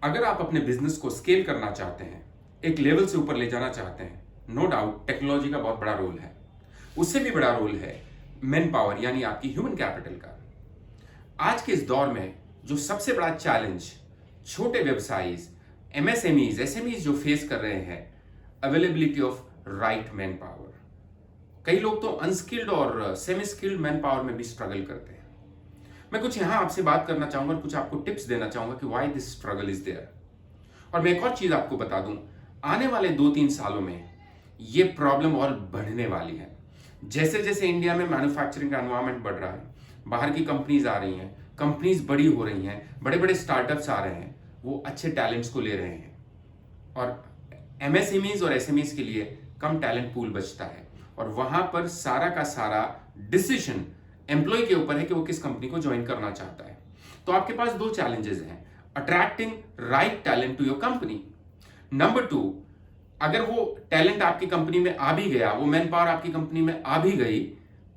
अगर आप अपने बिजनेस को स्केल करना चाहते हैं, एक लेवल से ऊपर ले जाना चाहते हैं, नो डाउट टेक्नोलॉजी का बहुत बड़ा रोल है। उससे भी बड़ा रोल है मैन पावर यानी आपकी ह्यूमन कैपिटल का। आज के इस दौर में जो सबसे बड़ा चैलेंज छोटे व्यवसायी, एमएसएमईज, एसएमईज जो फेस कर रहे हैं, availability of right man power. कई लोग तो अनस्किल्ड और सेमी स्किल्ड मैन पावर में भी स्ट्रगल करते हैं। मैं कुछ यहां आपसे बात करना चाहूंगा और कुछ आपको टिप्स देना चाहूंगा कि why this struggle is there. और मैं एक और चीज आपको बता दूं, आने वाले 2-3 सालों में ये प्रॉब्लम और बढ़ने वाली है। जैसे जैसे इंडिया में मैन्युफैक्चरिंग का एनवायरमेंट बढ़ रहा है, बाहर की कंपनीज आ रही हैं, कंपनीज बड़ी हो रही हैं, बड़े बड़े स्टार्टअप्स आ रहे हैं, वो अच्छे टैलेंट्स को ले रहे हैं और एमएसएमईज और एसएमईज के लिए कम टैलेंट पूल बचता है और वहां पर सारा का सारा डिसीजन एम्प्लॉय के ऊपर है कि वो किस कंपनी को ज्वाइन करना चाहता है। तो आपके पास 2 चैलेंजेस हैं, attracting right talent to your company. Number 2, अगर वो टैलेंट आपकी कंपनी में आ भी गया, वो मैन पावर आपकी कंपनी में आ भी गई,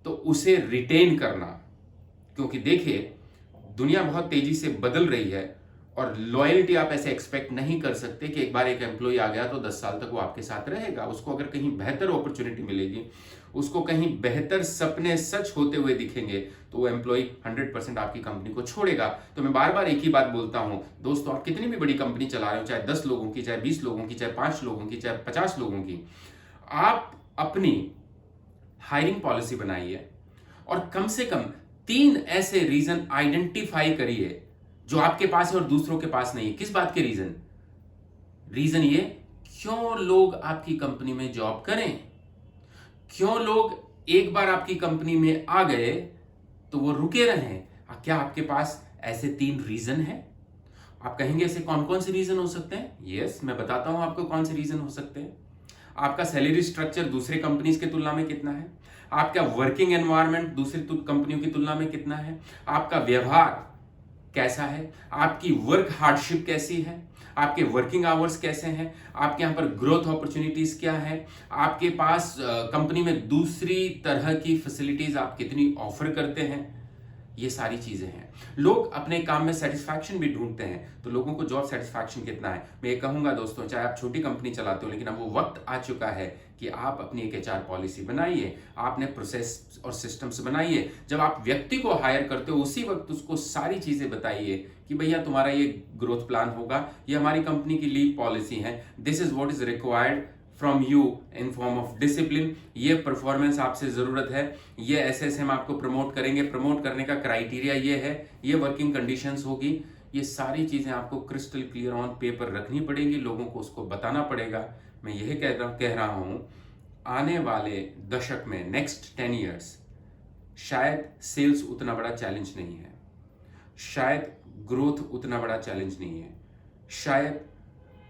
तो उसे रिटेन करना। क्योंकि देखिए दुनिया बहुत तेजी से बदल रही है और लॉयल्टी आप ऐसे एक्सपेक्ट नहीं कर सकते कि एक बार एक एम्प्लॉय आ गया तो 10 साल तक वो आपके साथ रहेगा। उसको अगर कहीं बेहतर अपॉर्चुनिटी मिलेगी, उसको कहीं बेहतर सपने सच होते हुए दिखेंगे, तो वो एम्प्लॉय 100% आपकी कंपनी को छोड़ेगा। तो मैं बार बार एक ही बात बोलता हूं दोस्तों, आप कितनी भी बड़ी कंपनी चला रहे हो, चाहे 10 लोगों की, चाहे 20 लोगों की, चाहे 5 लोगों की, चाहे 50 लोगों की, आप अपनी हायरिंग पॉलिसी बनाइए और कम से कम 3 ऐसे रीजन आइडेंटिफाई करिए जो आपके पास है और दूसरों के पास नहीं है। किस बात के रीजन? रीजन ये, क्यों लोग आपकी कंपनी में जॉब करें, क्यों लोग एक बार आपकी कंपनी में आ गए तो वो रुके रहें। क्या आपके पास ऐसे 3 रीजन हैं? आप कहेंगे ऐसे कौन कौन से रीजन हो सकते हैं? यस, मैं बताता हूं आपको कौन से रीजन हो सकते हैं। आपका सैलरी स्ट्रक्चर दूसरे कंपनीज के तुलना में कितना है, आपका वर्किंग एनवायरनमेंट दूसरी कंपनियों की तुलना में कितना है, आपका व्यवहार कैसा है, आपकी वर्क हार्डशिप कैसी है, आपके वर्किंग आवर्स कैसे हैं, आपके यहाँ पर ग्रोथ अपॉर्चुनिटीज क्या है, आपके पास कंपनी में दूसरी तरह की फैसिलिटीज आप कितनी ऑफर करते हैं। ये सारी चीजें हैं। लोग अपने काम में सेटिस्फैक्शन भी ढूंढते हैं, तो लोगों को जॉब सेटिस्फैक्शन कितना है। मैं ये कहूंगा दोस्तों, चाहे आप छोटी कंपनी चलाते हो, लेकिन अब वो वक्त आ चुका है कि आप अपनी एक एचआर पॉलिसी बनाइए, आपने प्रोसेस और सिस्टम्स बनाइए। जब आप व्यक्ति को हायर करते हो उसी वक्त उसको सारी चीजें बताइए कि भैया तुम्हारा ये ग्रोथ प्लान होगा, ये हमारी कंपनी की लीव पॉलिसी है, this is what is required from you in form of discipline, ये परफॉर्मेंस आपसे जरूरत है, ये ऐसे ऐसे हम आपको प्रमोट करेंगे, प्रमोट करने का क्राइटेरिया ये है, ये वर्किंग कंडीशंस होगी। ये सारी चीजें आपको क्रिस्टल क्लियर ऑन पेपर रखनी पड़ेंगी, लोगों को उसको बताना पड़ेगा। मैं यही कह रहा हूं, आने वाले दशक में नेक्स्ट 10 ईयर्स शायद सेल्स उतना बड़ा चैलेंज नहीं है, शायद ग्रोथ उतना बड़ा चैलेंज नहीं है, शायद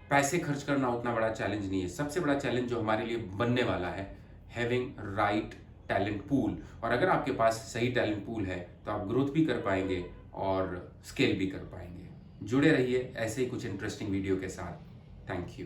पैसे खर्च करना उतना बड़ा चैलेंज नहीं है। सबसे बड़ा चैलेंज जो हमारे लिए बनने वाला है, हैविंग राइट टैलेंट पूल। और अगर आपके पास सही टैलेंट पूल है तो आप ग्रोथ भी कर पाएंगे और स्केल भी कर पाएंगे। जुड़े रहिए ऐसे ही कुछ इंटरेस्टिंग वीडियो के साथ। Thank you.